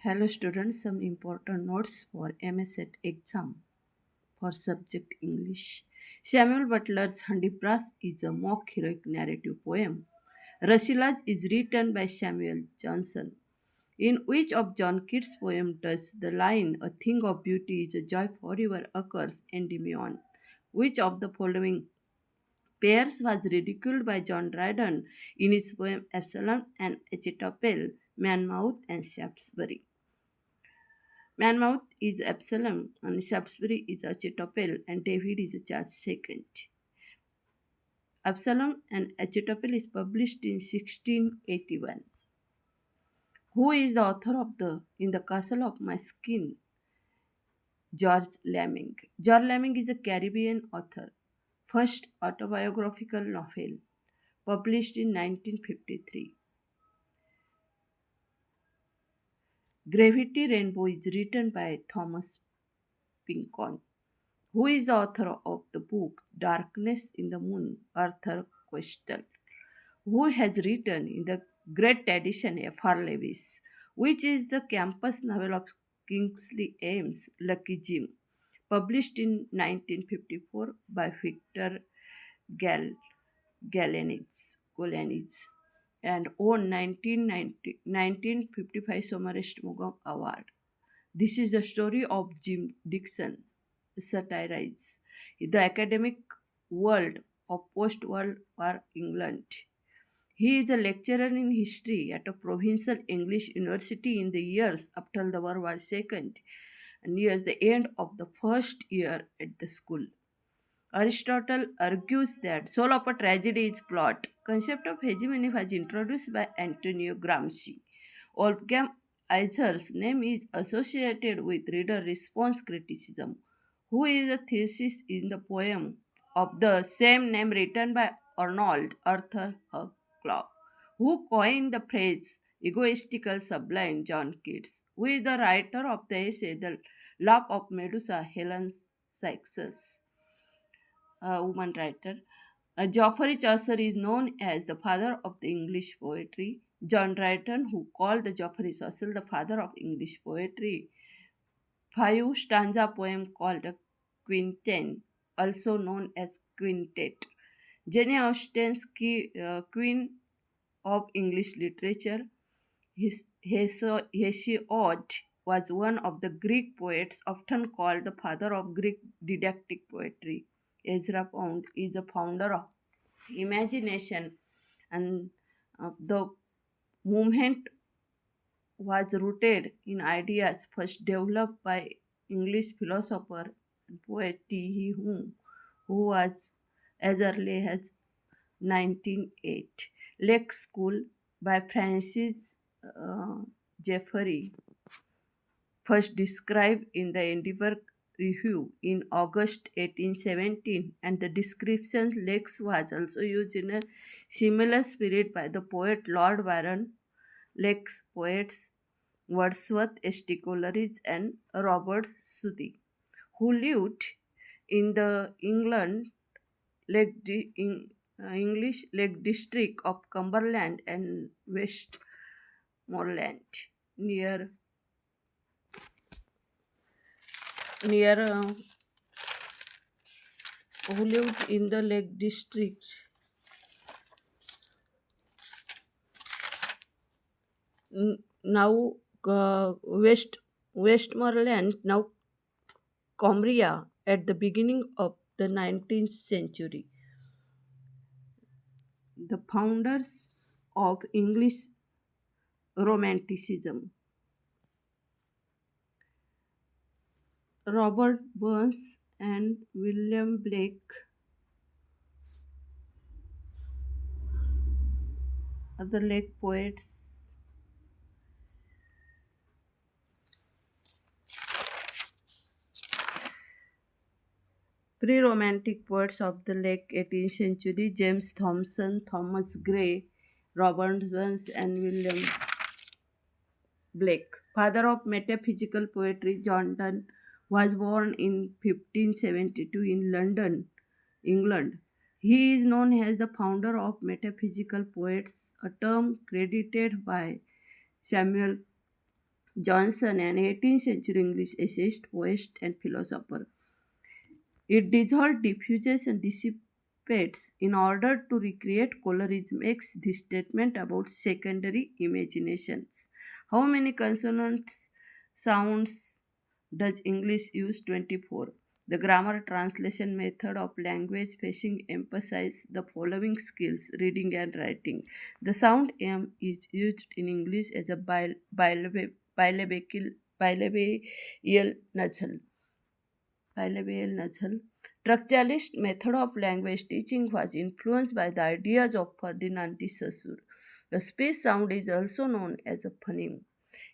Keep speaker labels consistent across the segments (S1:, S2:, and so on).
S1: Hello students, some important notes for MSET exam for subject English. Samuel Butler's Hudibras is a mock heroic narrative poem. Rashilas is written by Samuel Johnson. In which of John Keats' poem does the line "A thing of beauty is a joy forever" occurs Endymion? Which of the following pairs was ridiculed by John Dryden in his poem Absalom and Achitophel, Monmouth and Shaftesbury? Monmouth is Absalom, and Shaftesbury is Achitophel, and David is Charles II. Absalom and Achitophel is published in 1681. Who is the author of the In the Castle of My Skin? George Lemming. George Lemming is a Caribbean author. First autobiographical novel, published in 1953. Gravity Rainbow is written by Thomas Pinkon. Who is the author of the book Darkness in the Moon? Arthur Questel. Who has written in the Great Edition F.R. Lewis, which is the campus novel of Kingsley Ames, Lucky Jim, published in 1954 by Victor Gal- Gollanicz, and won 1955 Somerset Maugham Award. This is the story of Jim Dixon, satirizes the academic world of post World War England. He is a lecturer in history at a provincial English university in the years after the World War II and near the end of the first year at the school. Aristotle argues that soul of a tragedy is plot. Concept of hegemony was introduced by Antonio Gramsci. Wolfgang Iser's name is associated with reader response criticism, who is a thesis in the poem of the same name written by Arnold Arthur Hucklow, who coined the phrase egoistical sublime John Keats, who is the writer of the essay The Laugh of Medusa, Helen Sykes, a woman writer. Geoffrey Chaucer is known as the father of the English poetry. John Drayton, who called the Geoffrey Chaucer the father of English poetry, five stanza poem called a quintet, also known as quintet. Jane Austen's Queen of English Literature, Hesiod was one of the Greek poets, often called the father of Greek didactic poetry. Ezra Pound is a founder of imagination, and the movement was rooted in ideas first developed by English philosopher and poet T. E. Hume, who was as early as 1908. Lake School by Francis Jeffrey, first described in the Endeavour Review in August 1817, and the description Lakes was also used in a similar spirit by the poet Lord Byron. Lake's poets Wordsworth, S.T. Coleridge, and Robert Southey, who lived in the English Lake District of Cumberland and Westmoreland, near near who lived in the Lake District. Now Westmoreland, now Cumbria, at the beginning of the 19th century. The founders of English Romanticism: Robert Burns and William Blake are the Lake poets. Pre-Romantic poets of the late 18th century: James Thomson, Thomas Gray, Robert Burns, and William Blake. Father of metaphysical poetry, John Donne was born in 1572 in London, England. He is known as the founder of metaphysical poets, a term credited by Samuel Johnson, an 18th century English essayist, poet, and philosopher. It dissolves, diffuses, and dissipates in order to recreate colorism. Makes this statement about secondary imaginations. How many consonants sounds does English use? 24. The grammar translation method of language facing emphasize the following skills: reading and writing. The sound M is used in English as a bilabial nasal. Bilabial nasal. Structuralist method of language teaching was influenced by the ideas of Ferdinand de Saussure. The space sound is also known as a phoneme.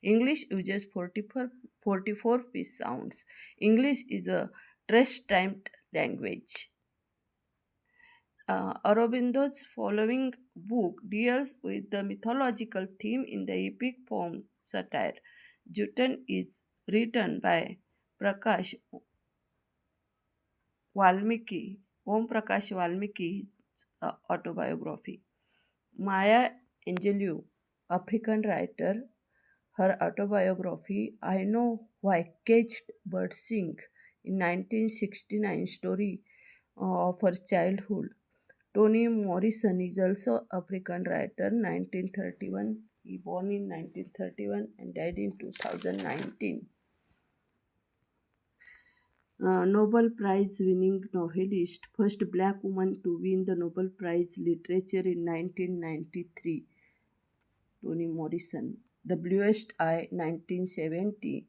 S1: English uses 44 pitch sounds. English is a trace-timed language. Aurobindo's following book deals with the mythological theme in the epic poem Satire. Juten is written by Prakash Valmiki, Om Prakash Valmiki's autobiography. Maya Angelou, African writer, her autobiography, I Know Why Caged Birds Sing, in 1969 story of her childhood. Toni Morrison is also African writer, 1931. He born in 1931 and died in 2019. Nobel Prize winning novelist, first black woman to win the Nobel Prize Literature in 1993, Toni Morrison. The Bluest Eye, 1970.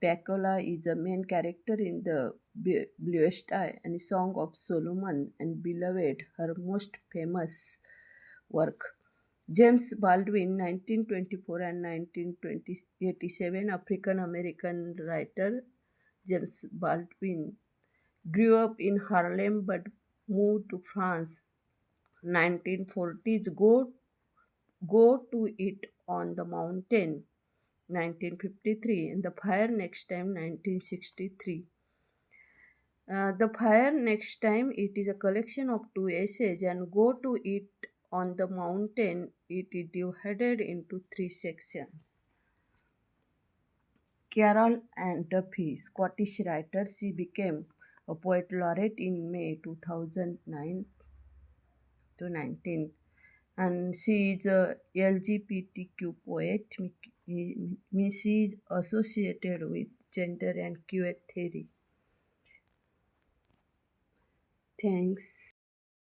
S1: Pacola is a main character in the Bluest Eye and Song of Solomon and Beloved, her most famous work. James Baldwin, 1924 and 1987, African American writer. James Baldwin grew up in Harlem but moved to France. 1940s, go to it on the mountain. 1953, and The Fire Next Time, 1963. The Fire Next Time, it is a collection of two essays, and Go to It on the Mountain, it is divided into three sections. Carol Ann Duffy, Scottish writer, she became a poet laureate in May 2009 to 19, and she is a LGBTQ poet, means she is associated with gender and queer theory. Thanks.